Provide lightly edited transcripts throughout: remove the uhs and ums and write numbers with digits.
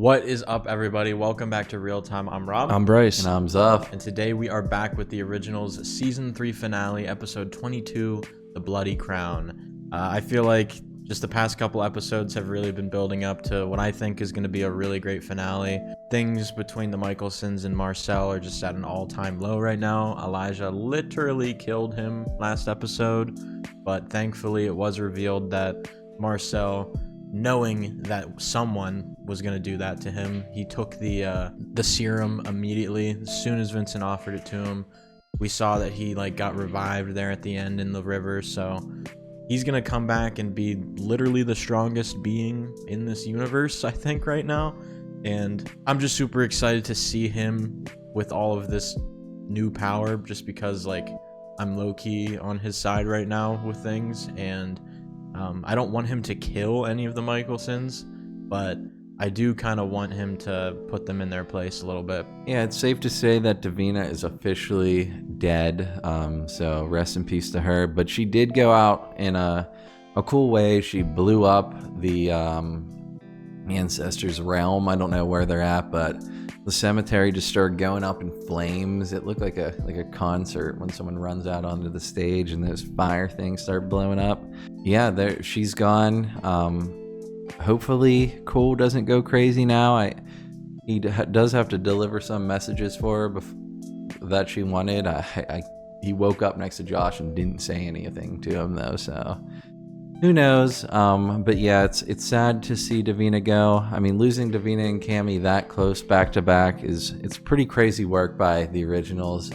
What is up, everybody? Welcome back to Real Time. I'm Rob. I'm Bryce. And I'm Zuff. And today we are back with the Originals Season 3 finale, Episode 22, The Bloody Crown. I feel like just the past couple episodes have really been building up to what I think is going to be a really great finale. Things between the Michelsons and Marcel are just at an all-time low right now. Elijah literally killed him last episode, but thankfully it was revealed that Marcel, knowing that someone was going to do that to him, he took the serum immediately. As soon as Vincent offered it to him, we saw that he got revived there at the end in the river. So he's going to come back and be literally the strongest being in this universe, I think, right now. And I'm just super excited to see him with all of this new power, just because I'm low-key on his side right now with things. And I don't want him to kill any of the Michelsons, but I do kind of want him to put them in their place a little bit. Yeah, it's safe to say that Davina is officially dead, so rest in peace to her. But she did go out in a cool way. She blew up the ancestors' realm. I don't know where they're at, but the cemetery just started going up in flames. It looked like a concert when someone runs out onto the stage and those fire things start blowing up. Yeah, she's gone. Hopefully Cole doesn't go crazy now. He does have to deliver some messages for her that she wanted. He woke up next to Josh and didn't say anything to him though, so who knows? But yeah, it's sad to see Davina go. I mean, losing Davina and Cammy that close back to back it's pretty crazy work by the Originals.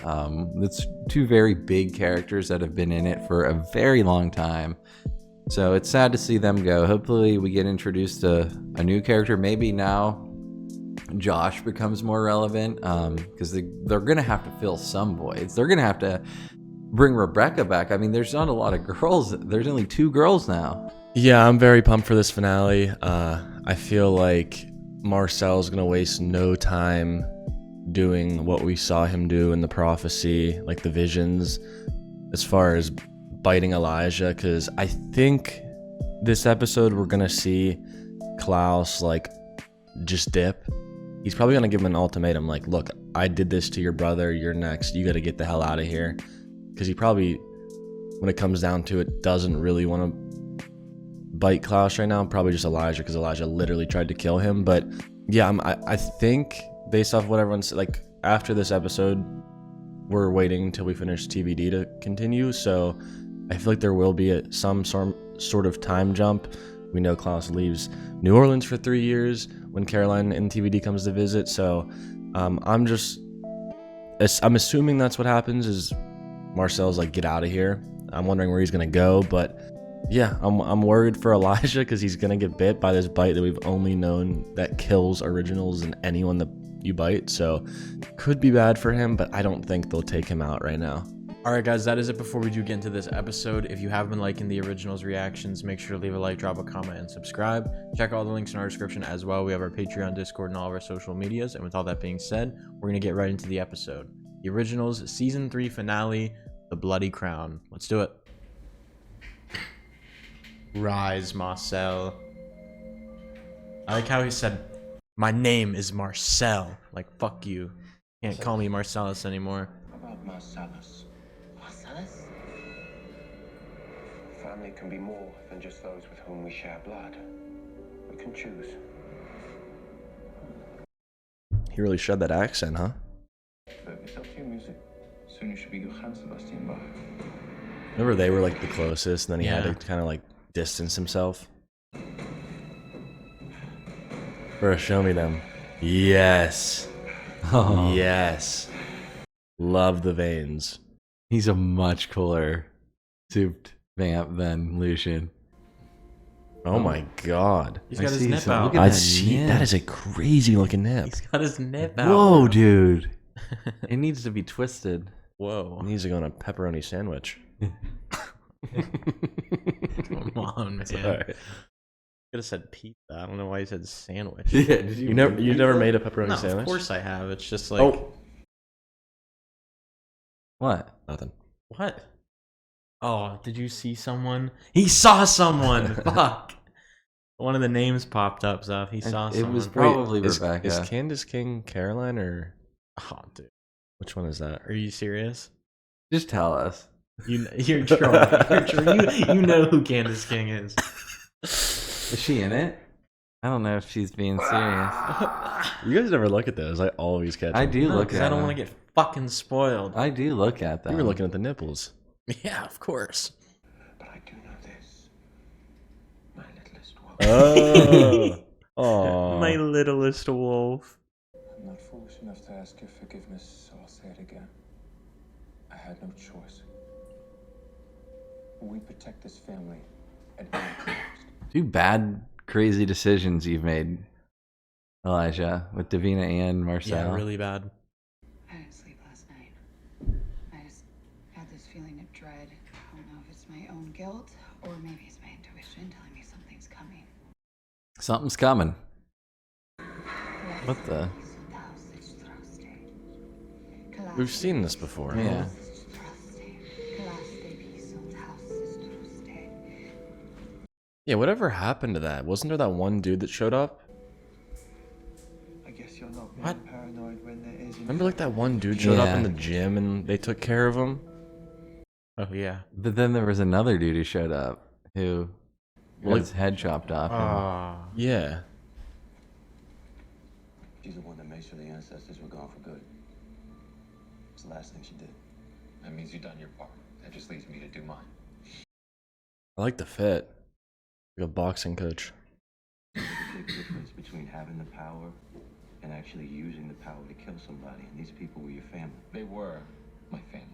It's two very big characters that have been in it for a very long time. So it's sad to see them go. Hopefully we get introduced to a new character. Maybe now Josh becomes more relevant, because they're going to have to fill some voids. They're going to have to bring Rebecca back. I mean, there's not a lot of girls. There's only 2 girls now. Yeah, I'm very pumped for this finale. I feel like Marcel's going to waste no time doing what we saw him do in the prophecy, like the visions, as far as biting Elijah, because I think this episode we're gonna see Klaus just dip. He's probably gonna give him an ultimatum, look, I did this to your brother, you're next, you gotta get the hell out of here, because he probably, when it comes down to it, doesn't really want to bite Klaus right now. Probably just Elijah, because Elijah literally tried to kill him. But yeah, I think based off what everyone's after this episode, we're waiting until we finish TVD to continue, so I feel like there will be some sort of time jump. We know Klaus leaves New Orleans for 3 years when Caroline in TVD comes to visit. So I'm assuming that's what happens, is Marcel's get out of here. I'm wondering where he's going to go. But yeah, I'm worried for Elijah, because he's going to get bit by this bite that we've only known that kills Originals and anyone that you bite. So could be bad for him, but I don't think they'll take him out right now. Alright guys, that is it before we do get into this episode. If you have been liking the Originals reactions, make sure to leave a like, drop a comment, and subscribe. Check all the links in our description as well. We have our Patreon, Discord, and all of our social medias. And with all that being said, we're going to get right into the episode. The Originals Season 3 finale, The Bloody Crown. Let's do it. Rise, Marcel. I like how he said, my name is Marcel. Fuck you. Can't call me Marcellus anymore. How about Marcellus? Marcellus? Family can be more than just those with whom we share blood. We can choose. He really shed that accent, huh? But it's up to your music. Soon you should be Johann Sebastian Bach. Remember they were the closest, and then he had Yeah. to kind of distance himself. Bro, show me them. Yes. Oh, Yes. Love the veins. he's a much cooler souped vamp than Lucian. Oh my god. He's got his see nip some- out. look at I that see. nip. That is a crazy looking nip. He's got his nip out. Whoa, dude. It needs to be twisted. Whoa. It needs to go on a pepperoni sandwich. Come on, man. Sorry. Could have said pizza. I don't know why he said sandwich. Yeah, did You never made a pepperoni No, sandwich? of course I have. It's just Oh. What? Nothing. What? Oh, did you see someone? He saw someone. Fuck. One of the names popped up, Zuff. He saw It someone. was probably Rebecca. Is Candace King Caroline or Oh, dude. which one is that? Are you serious? Just tell us. You're trolling. You're you know who Candace King is. Is she in it? I don't know if she's being serious. You guys never look at those. I always catch I them. do No, look because at I don't them. want to get fucking spoiled. I do look at them. You were looking at the nipples. Yeah, of course. But I do know this. My littlest wolf. Oh. My littlest wolf. I'm not foolish enough to ask your forgiveness, so I'll say it again. I had no choice. We protect this family at any cost. Two bad, crazy decisions you've made, Elijah, with Davina and Marcel. Yeah, really bad. I didn't sleep last night. I just had this feeling of dread. I don't know if it's my own guilt or maybe it's my intuition telling me something's coming. Something's coming. What the? We've seen this before. Yeah. Yeah, whatever happened to that? Wasn't there that one dude that showed up? I guess you're not being What? paranoid when there is. Remember like that one dude showed up in Yeah. the gym and they took care of him? Oh, yeah. But then there was another dude who showed up who Well, had his head chopped off. Ah. Yeah. She's the one that made sure the ancestors were gone for good. It's the last thing she did. That means you've done your part. That just leaves me to do mine. I like the fit. Like a boxing coach. There's a big difference between having the power and actually using the power to kill somebody. And these people were your family. They were my family.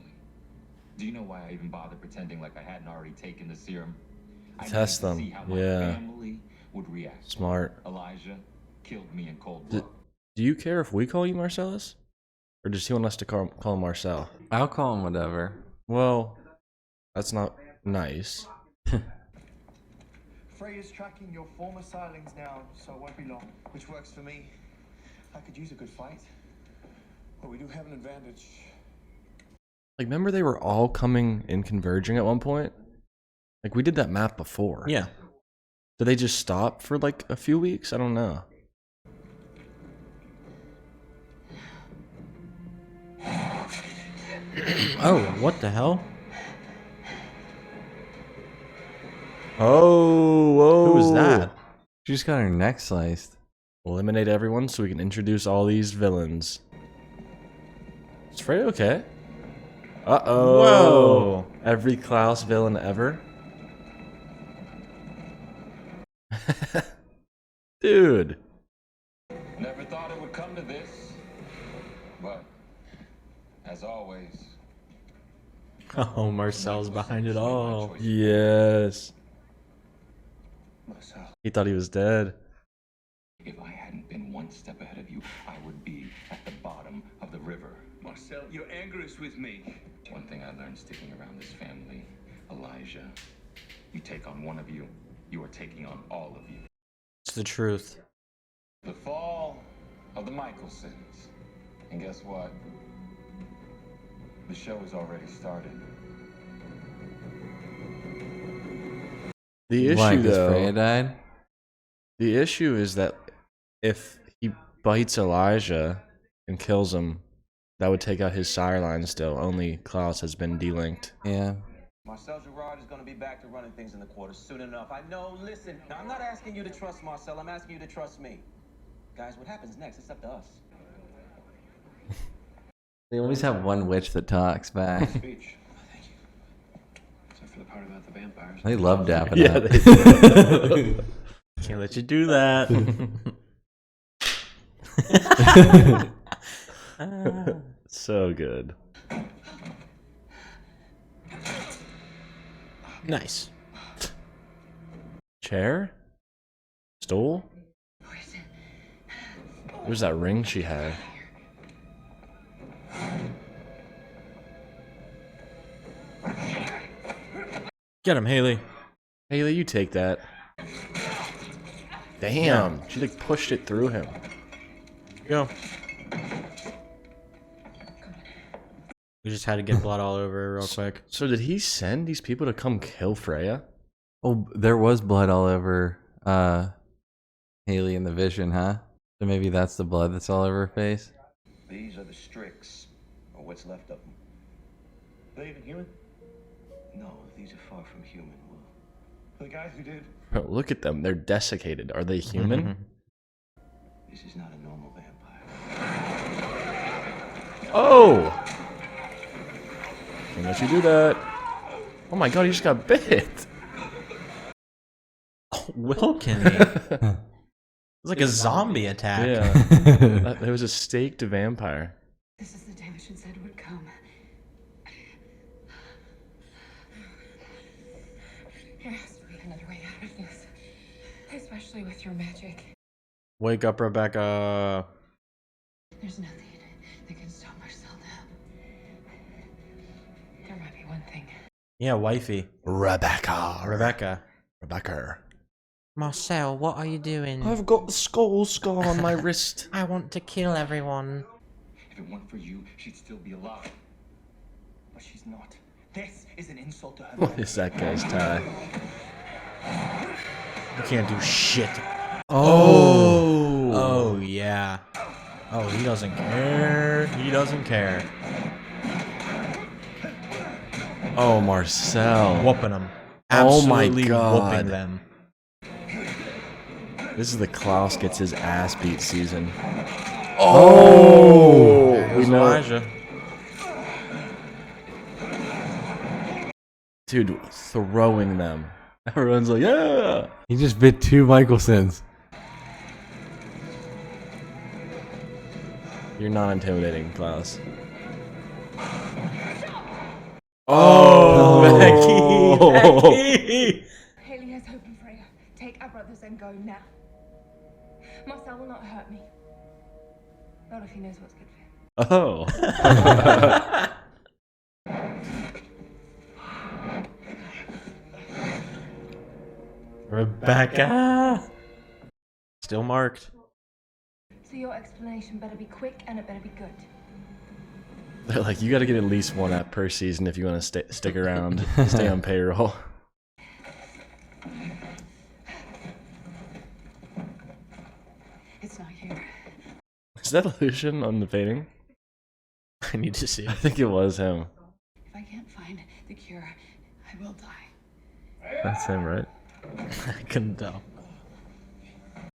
Do you know why I even bothered pretending like I hadn't already taken the serum? I Test needed to them. see how my Yeah. family would react. Smart. Elijah killed me in cold D- blood. Do you care if we call you Marcellus? Or does he want us to call him Marcel? I'll call him whatever. Well, that's not nice. Frey is tracking your former silings now, so it won't be long. Which works for me. I could use a good fight. But we do have an advantage. Like, remember they were all coming and converging at one point? Like, we did that map before. Yeah. Did they just stop for like a few weeks? I don't know. Oh, what the hell? Oh, whoa. Who was that? She just got her neck sliced. Eliminate everyone so we can introduce all these villains. Is Frey okay? Uh-oh. Whoa. Every Klaus villain ever? Dude. Never thought it would come to this. But, as always, Oh, Marcel's behind it all. Yes. Marcel. He thought he was dead. if I hadn't been one step ahead of you, I would be at the bottom of the river. Marcel, your anger is with me. One thing I learned sticking around this family, Elijah, you take on one of you, you are taking on all of you. It's the truth. The fall of the Michaelsons. And guess what? The show has already started. The issue, Why, 'cause Freya though, died? the issue is that if he bites Elijah and kills him, that would take out his sire line still. Only Klaus has been delinked. Yeah. Marcel Gerard is going to be back to running things in the quarters soon enough. I know, listen. Now, I'm not asking you to trust Marcel. I'm asking you to trust me. Guys, what happens next? It's up to us. They always have one witch that talks back. Speech. Thank you. Except for the part about the vampires. They love dapping Yeah, up. Can't let you do that. So good. Nice. Chair? Stool? Where's that ring she had? Get him, Haley. Haley, you take that. Damn, she like pushed it through him. Go. We just had to get blood all over her real quick. So did he send these people to come kill Freya? Oh, there was blood all over Haley in the vision, huh? So maybe that's the blood that's all over her face. These are the Strix, or what's left of them. Are they even human? No, these are far from human. Well, The guy who did. Bro, look at them. They're desiccated. Are they human? this is not a normal vampire. Oh! Can't let you do that. Oh my god, he just got bit. Oh, Wilkin. It's like a zombie attack. Yeah. It was a staked vampire. This is the day Mission said would come. There has to be another way out of this. Especially with your magic. Wake up, Rebecca. There's nothing that can stop Marcel now. There might be one thing. Yeah, wifey. Rebecca. Rebecca. Marcel, what are you doing? I've got a skull scar on my wrist. I want to kill everyone. If it weren't for you, she'd still be alive. But she's not. This is an insult to her. What is that guy's tie? You can't do shit. Oh! Oh, yeah. Oh, he doesn't care. He doesn't care. Oh, Marcel. Whooping them. Oh my Absolutely God. whooping them. This is the Klaus gets his ass beat season. Oh! We There's know. Elijah. Dude, throwing them. Everyone's like, yeah! He just bit 2 Michelsons. You're not intimidating, Klaus. Oh, Becky! Haley has hope and Freya. Take our brothers and go now. Marcel will not hurt me. Not if he knows what's good for him. Oh. Rebecca. Still marked. So your explanation better be quick and it better be good. They're like, you gotta get at least one app per season if you want to stick around, stay on payroll. It's not here. Is that illusion on the painting? I need to see I it. think it was him. If I can't find the cure, I will die. That's him, right? I couldn't tell.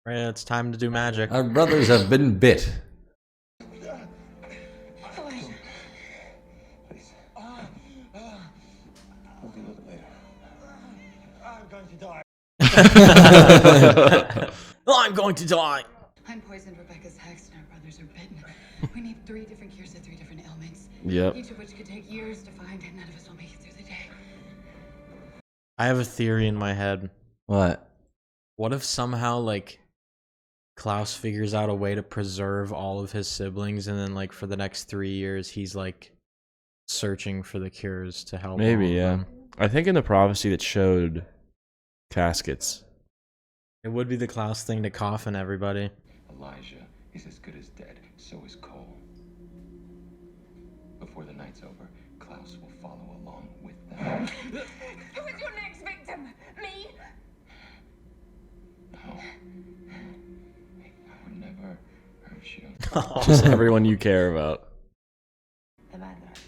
Right, it's time to do magic. Our brothers have been bit. Elijah. Please. We'll deal with it later. I'm going to die. I'm going to die. I'm poisoned, Rebecca's hexed, and our brothers are bitten. We need 3 different cures to 3 different ailments. Yep. Each of which could take years to find, and none of us will make it through the day. I have a theory in my head. What? What if somehow, like, Klaus figures out a way to preserve all of his siblings, and then, like, for the next 3 years, he's, like, searching for the cures to help Maybe, all of yeah. them? I think in the prophecy that showed caskets. It would be the Klaus thing to coffin everybody. Elijah is as good as dead. So is Cole. Before the night's over, Klaus will follow along with them. Who is your next victim? Me? No. I would never hurt you. Just everyone you care about. The man that I loved.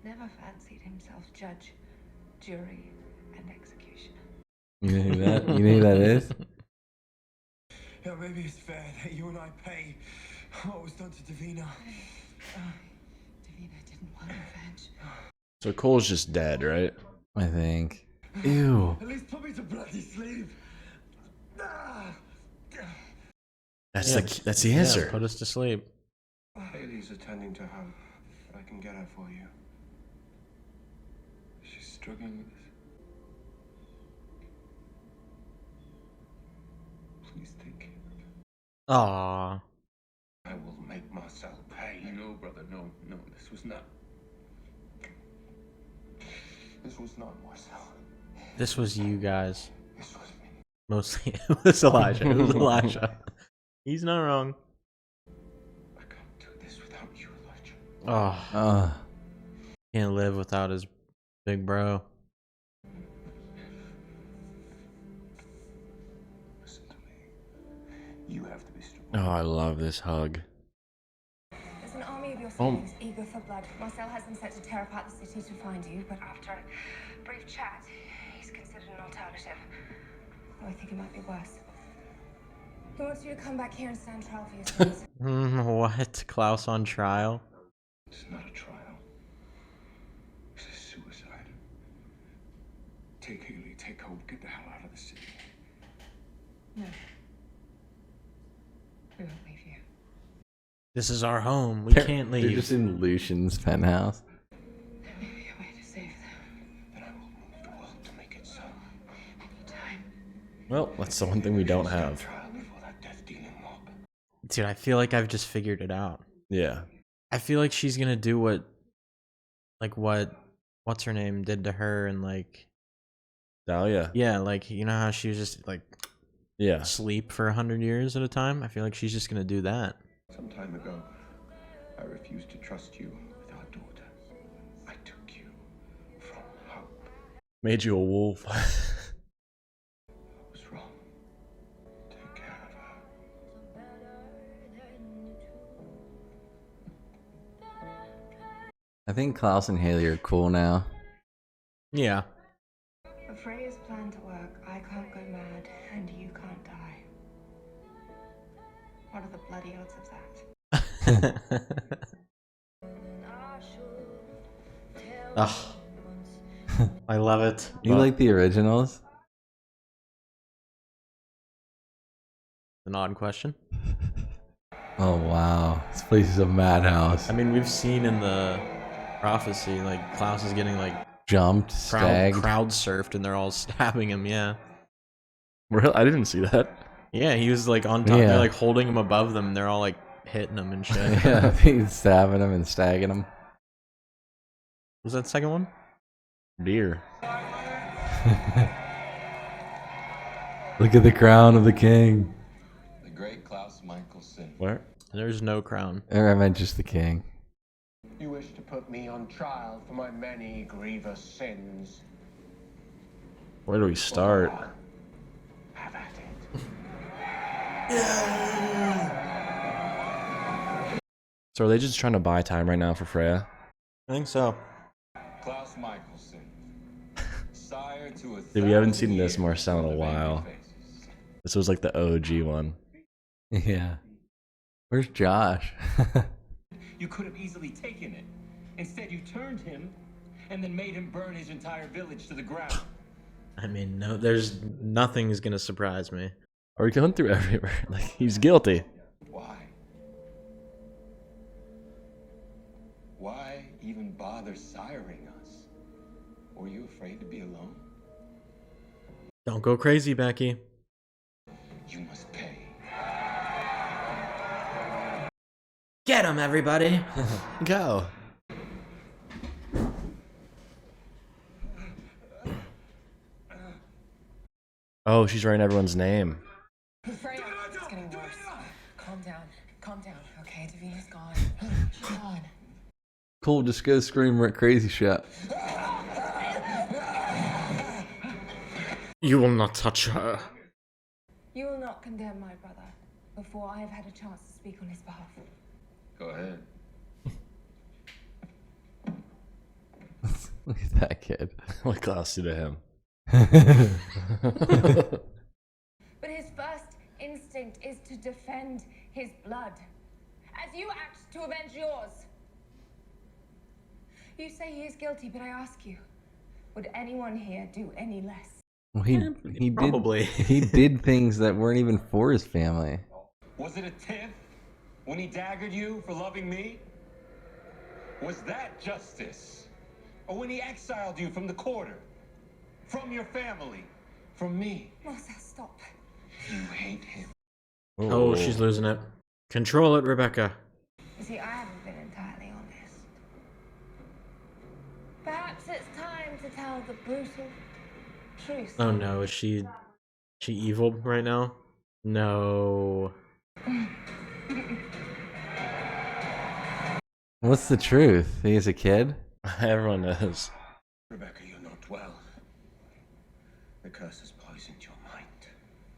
Never fancied himself judge, jury, and executioner. You know who that? You know who that is? Yeah, maybe it's fair that you and I pay what was done to Davina. Davina didn't want revenge. So Cole's just dead, right? I think. Ew. At least put me to bloody sleep. That's Yeah. that's the answer. Yeah, put us to sleep. Haley's attending to her. I can get her for you. She's struggling with this. Please take care of her. Aww. I will make Marcel pay. No, brother, no. This was not. This was not Marcel. This was you guys. This was me. Mostly it was Elijah. It was Elijah. He's not wrong. I can't do this without you, Elijah. Oh, can't live without his big bro. You have to be strong. Oh, I love this hug. There's an army of your slaves eager for blood. Marcel has them set to tear apart the city to find you, but after a brief chat, he's considered an alternative. Though I think it might be worse. He wants you to come back here and stand trial for your sins. What? Klaus on trial? It's not a trial. It's a suicide. Take Haley, take Hope, get the hell out of the city. No. We won't leave you. This is our home. We can't They're leave. just in Lucian's penthouse. There may be a way to save them. Then I will move the world to make it so. Anytime. Well, that's the one thing we don't have. Trial before that death-dealing mob. Dude, I feel like I've just figured it out. Yeah. I feel like she's gonna do what's her name did to her, and like, Dahlia. yeah, like, you know how she was just like Yeah. sleep for 100 years at a time? I feel like she's just gonna do that. Some time ago, I refused to trust you with our daughter. I took you from Hope. Made you a wolf. I was wrong. Take care of her. I think Klaus and Haley are cool now. Yeah. If Freya's plan to work, I can't go mad, and you can't die. What are the bloody odds of that? Ugh. I love it. You but like the originals? an odd question. Oh wow, this place is a madhouse. I mean, we've seen in the prophecy, like, Klaus is getting like Jumped, stagged. crowd surfed, and they're all stabbing him. Yeah. Really? I didn't see that. Yeah, he was like on top. Yeah. They're like holding him above them. They're all like hitting him and shit. Yeah, I think he's stabbing him and stagging him. Was that the second one? Deer. Look at the crown of the king. The great Klaus Michelson. Where? There's no crown. Or I meant just the king. You wish to put me on trial for my many grievous sins. Where do we start? Have at it. So are they just trying to buy time right now for Freya? I think so. Klaus Michelson. Sire to a Dude, we haven't 1,000 seen this years Marcel in a of while. angry faces. This was like the OG one. Yeah. Where's Josh? You could have easily taken it. Instead, you turned him and then made him burn his entire village to the ground. I mean, no, there's nothing's gonna surprise me. Are we going through everywhere? Like, he's guilty. Why? Why even bother siring us? Were you afraid to be alone? Don't go crazy, Becky. You must pay. Get him, everybody. Go. Oh, she's writing everyone's name. Freya, it's getting worse. Calm down, okay? Davina's gone. She's gone. Cool, just go scream at Crazy Shot. You will not touch her. You will not condemn my brother before I have had a chance to speak on his behalf. Go ahead. Look at that kid. What Klaus do to him? But his first instinct is to defend his blood, as you act to avenge yours. You say he is guilty, but I ask you, would anyone here do any less? Well, he Probably. he did things that weren't even for his family. Was it a tiff when he daggered you for loving me? Was that justice? Or when he exiled you from the quarter? From your family? From me? Marcel, stop. You hate him. Oh, she's losing it. Control it, Rebecca. You see, I haven't been entirely honest. Perhaps it's time to tell the brutal truth. Oh no, is she evil right now? No. What's the truth? He's a kid? Everyone knows. Rebecca, you're not well. The curse has poisoned your mind.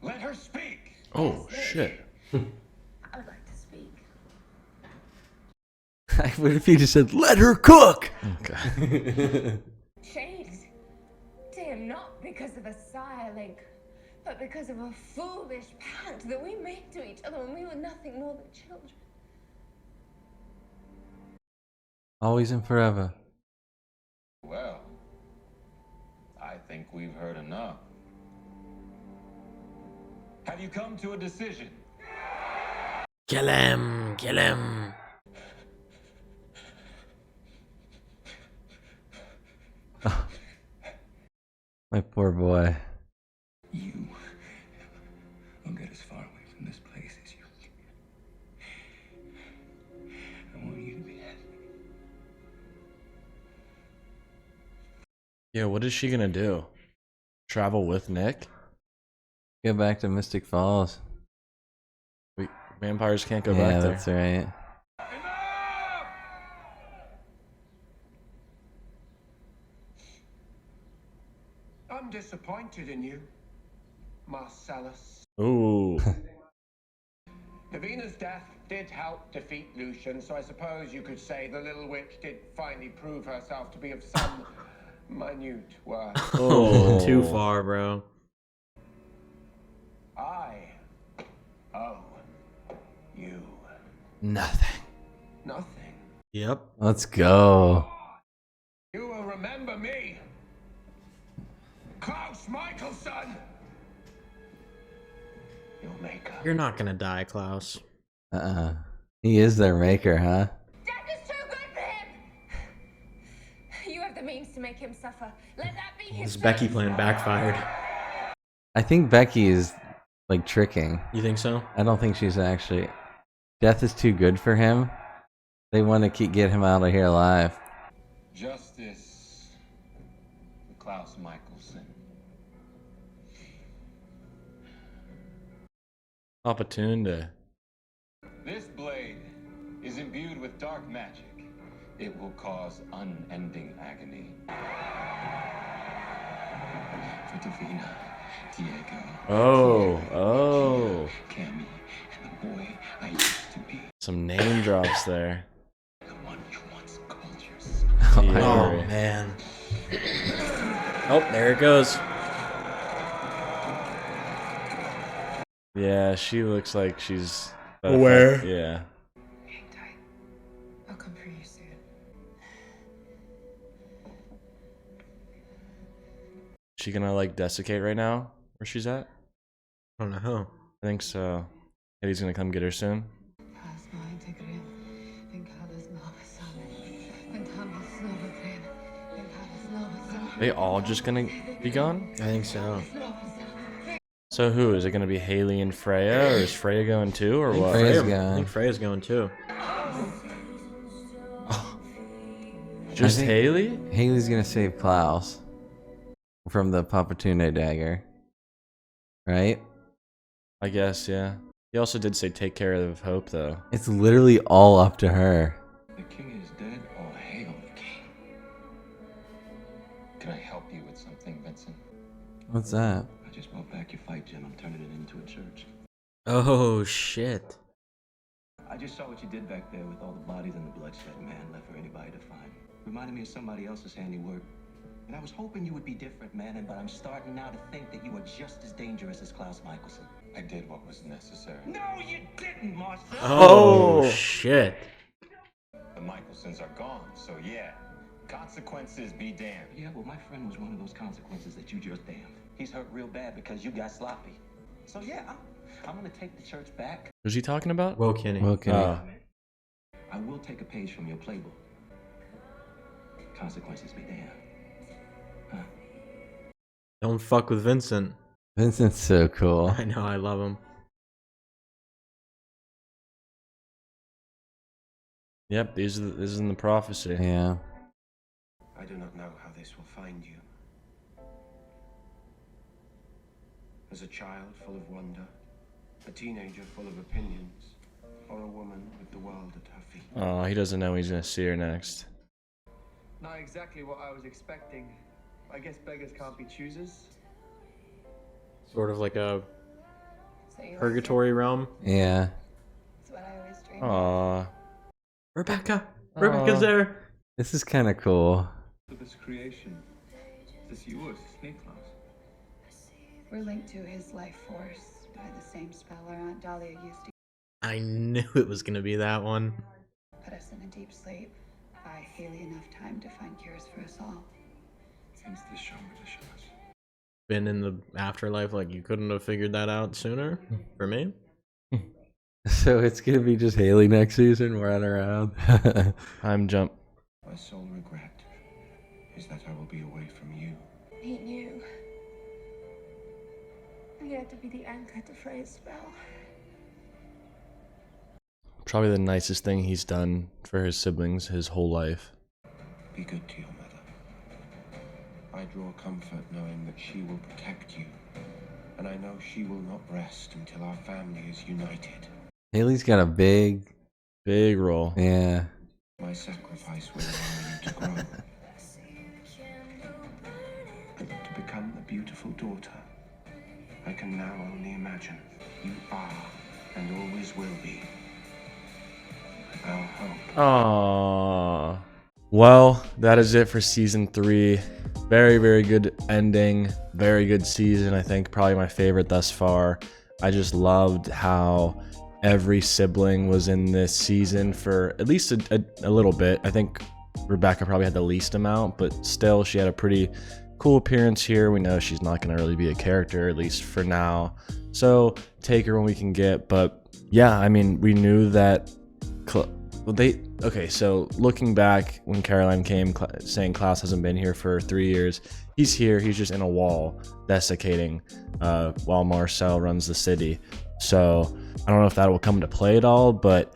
Let her speak! Oh, shit. I would like to speak. What if he just said, "Let her cook"? Okay. Changed to him not because of a sire link, but because of a foolish pact that we made to each other when we were nothing more than children. Always and forever. Well, I think we've heard enough. Have you come to a decision? Kill him! Kill him! My poor boy. You will get as far away from this place as you can. I want you to be happy. Yeah, what is she gonna do? Travel with Nick? Go back to Mystic Falls. Vampires can't go Yeah, back there. that's right. I'm disappointed in you, Marcellus. Ooh. Davina's death did help defeat Lucian, so I suppose you could say the little witch did finally prove herself to be of some minute worth. Oh, too far, bro. I owe you Nothing. nothing. Yep. Let's go. You will remember me, Klaus Michelson, your maker. You're not gonna die, Klaus. He is their maker, huh? Death is too good for him! You have the means to make him suffer. Let that be his This Becky choice. plan backfired. I think Becky is like tricking. You think so? I don't think she's actually. Death is too good for him. They want to get him out of here alive. Justice for Klaus Michelson. Opportunity. This blade is imbued with dark magic. It will cause unending agony. For Davina, Diego, Oh. Cammy, and the boy I used to be. Some name drops there. The one you once called your son. Oh, Theory. man. Oh, there it goes. Yeah, she looks like she's Aware. Yeah. Hang tight. I'll come for you soon. She gonna like desiccate right now? Where she's at? I don't know. I think so. Eddie's gonna come get her soon. They all just gonna be gone? I think so. So who? Is it gonna be Haley and Freya, or is Freya going too, or what? Freya's I gone. think Freya's going too. Just I think Haley? Haley's gonna save Klaus from the Papatune dagger. Right? I guess, yeah. He also did say take care of Hope, though. It's literally all up to her. The king is dead. All hail the king. Can I help you with something, Vincent? What's that? I just brought back your fight, Jim. I'm turning it into a church. Oh, shit. I just saw what you did back there with all the bodies and the bloodshed, man, left for anybody to find. Reminded me of somebody else's handiwork. And I was hoping you would be different, man, but I'm starting now to think that you are just as dangerous as Klaus Michelson. I did what was necessary. No, you didn't, Marcel. Oh, shit. The Michelsons are gone, so yeah. Consequences be damned. Yeah, well, my friend was one of those consequences that you just damned. He's hurt real bad because you got sloppy. So yeah, I'm gonna take the church back. Who's he talking about? Will Kinney. Will Kinney. I will take a page from your playbook. Consequences be damned. Huh? Don't fuck with Vincent. Vincent's so cool. I know, I love him. Yep, this is in the prophecy. Yeah. I do not know how this will find you. As a child full of wonder, a teenager full of opinions, or a woman with the world at her feet. Oh, he doesn't know he's gonna see her next. Not exactly what I was expecting. I guess beggars can't be choosers. Sort of like a So you like purgatory realm. Yeah. it? It's what I always dreamed of. Aw. Rebecca's there. This is kind of cool. For this creation, is this yours, Snake Claus? We're linked to his life force by the same spell our Aunt Dahlia used to I knew it was gonna be that one. put us in a deep sleep, buy Haley enough time to find cures for us all. Seems this show ridiculous. Been in the afterlife, like you couldn't have figured that out sooner for me. So it's gonna be just Haley next season running around. Time jump. My sole regret is that I will be away from you. He knew. He had to be the anchor to Freya's spell. Probably the nicest thing he's done for his siblings his whole life. Be good to your mother. I draw comfort knowing that she will protect you. And I know she will not rest until our family is united. Haley's got a big, role. yeah. My sacrifice will allow you to grow. To become the beautiful daughter I can now only imagine you are and always will be. Our hope. Aww. Well, that is it for season 3. Very good ending. Very good season. I think probably my favorite thus far. I just loved how every sibling was in this season for at least a little bit. I think Rebecca probably had the least amount, but still she had a pretty cool appearance here. We know she's not going to really be a character, at least for now. So take her when we can get. But yeah, I mean, we knew that okay, so looking back when Caroline came saying Klaus hasn't been here for 3 years, he's here, he's just in a wall desiccating while Marcel runs the city. So I don't know if that will come into play at all, but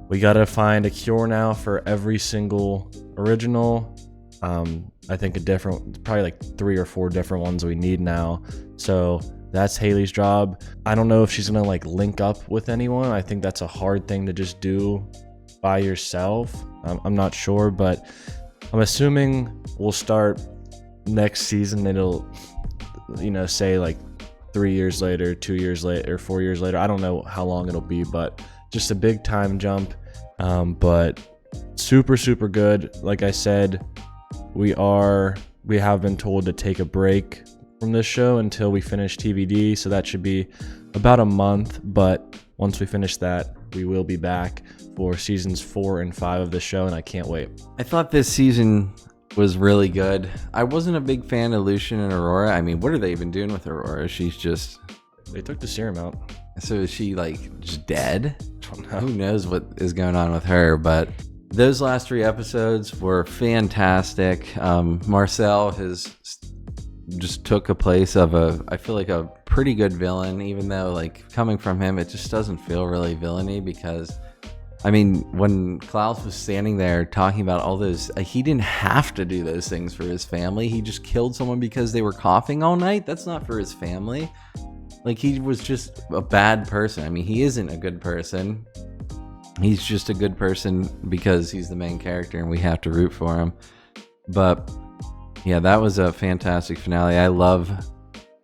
we gotta find a cure now for every single original. I think probably like 3 or 4 different ones we need now. So that's Haley's job. I don't know if she's gonna like link up with anyone. I think that's a hard thing to just do by yourself. I'm not sure, but I'm assuming we'll start next season. It'll, say like 3 years later, 2 years later, or 4 years later. I don't know how long it'll be, but just a big time jump. But super good. Like I said, we have been told to take a break from this show until we finish TVD, so that should be about a month. But once we finish that, we will be back for seasons 4 and 5 of the show, and I can't wait. I thought this season was really good. I wasn't a big fan of Lucian and Aurora. I mean, what are they even doing with Aurora? She's just... They took the serum out. So is she like just dead? I don't know. Who knows what is going on with her, but those last 3 episodes were fantastic. Marcel has just took a place of I feel like a pretty good villain, even though like coming from him, it just doesn't feel really villainy because, I mean, when Klaus was standing there talking about all those, he didn't have to do those things for his family. He just killed someone because they were coughing all night. That's not for his family. Like, he was just a bad person. I mean, he isn't a good person. He's just a good person because he's the main character and we have to root for him. But yeah, that was a fantastic finale. I love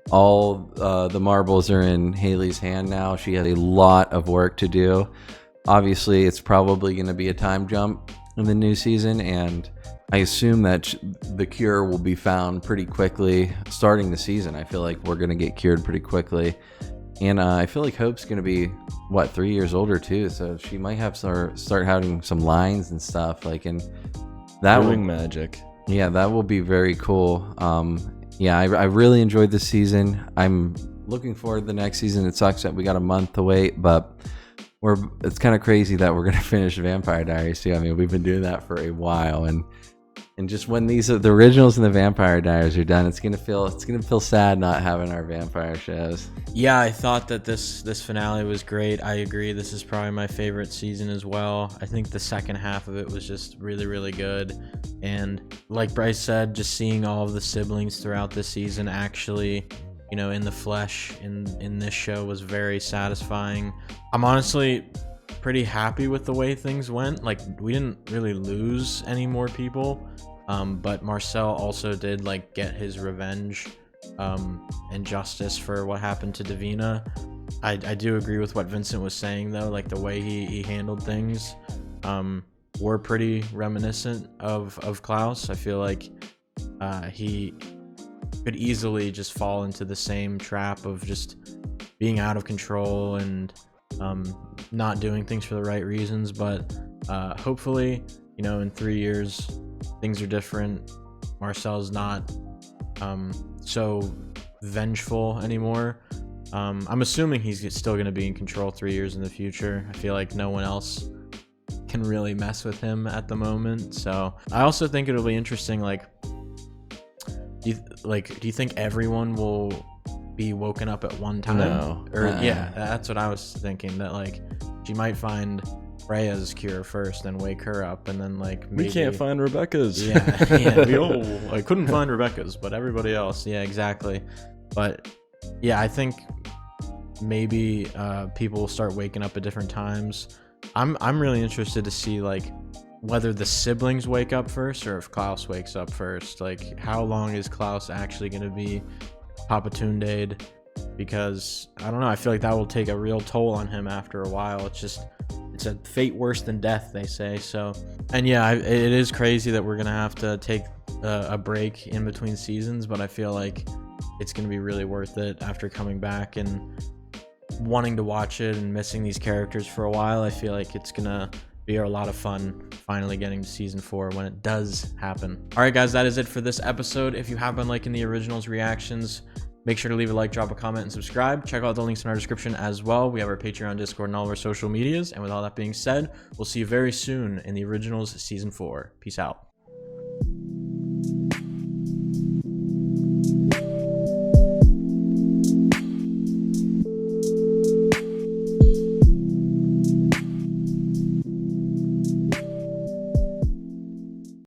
all the marbles are in Haley's hand now. She has a lot of work to do. Obviously, it's probably going to be a time jump in the new season, and I assume that the cure will be found pretty quickly. Starting the season, I feel like we're going to get cured pretty quickly. And I feel like Hope's going to be, 3 years older too, so she might have start having some lines and stuff. Like, and that Doing magic. Yeah, that will be very cool. Yeah, I really enjoyed this season. I'm looking forward to the next season. It sucks that we got a month to wait, but it's kind of crazy that we're gonna finish Vampire Diaries too. I mean, we've been doing that for a while, and just when the originals and the Vampire Diaries are done, it's gonna feel sad not having our vampire shows. Yeah, I thought that this finale was great. I agree. This is probably my favorite season as well. I think the second half of it was just really good. And like Bryce said, just seeing all of the siblings throughout the season actually, in the flesh in this show was very satisfying. I'm honestly pretty happy with the way things went. Like, we didn't really lose any more people, but Marcel also did get his revenge and justice for what happened to Davina. I do agree with what Vincent was saying though, like the way he handled things were pretty reminiscent of Klaus. I feel like he could easily just fall into the same trap of just being out of control and not doing things for the right reasons. But hopefully, you know, in 3 years things are different. Marcel's not so vengeful anymore. I'm assuming he's still going to be in control 3 years in the future. I feel like no one else can really mess with him at the moment. So I also think it'll be interesting, like, do you think everyone will be woken up at one time? No. Or yeah, that's what I was thinking, that like she might find Freya's cure first and wake her up, and then like maybe... We can't find Rebecca's. Yeah, I couldn't find Rebecca's, but everybody else. Yeah, exactly. But yeah, I think maybe people will start waking up at different times. I'm really interested to see like whether the siblings wake up first or if Klaus wakes up first. Like, how long is Klaus actually going to be Papatunde'd? Because I don't know, I feel like that will take a real toll on him after a while. It's a fate worse than death, they say. So, and yeah, it is crazy that we're gonna have to take a break in between seasons, but I feel like it's gonna be really worth it after coming back and wanting to watch it and missing these characters for a while. I feel like it's gonna be a lot of fun finally getting to season 4 when it does happen. All right, guys, that is it for this episode. If you have been liking the originals reactions, make sure to leave a like, drop a comment, and subscribe. Check out the links in our description as well. We have our Patreon, Discord, and all of our social medias. And with all that being said, we'll see you very soon in the originals season 4. Peace out.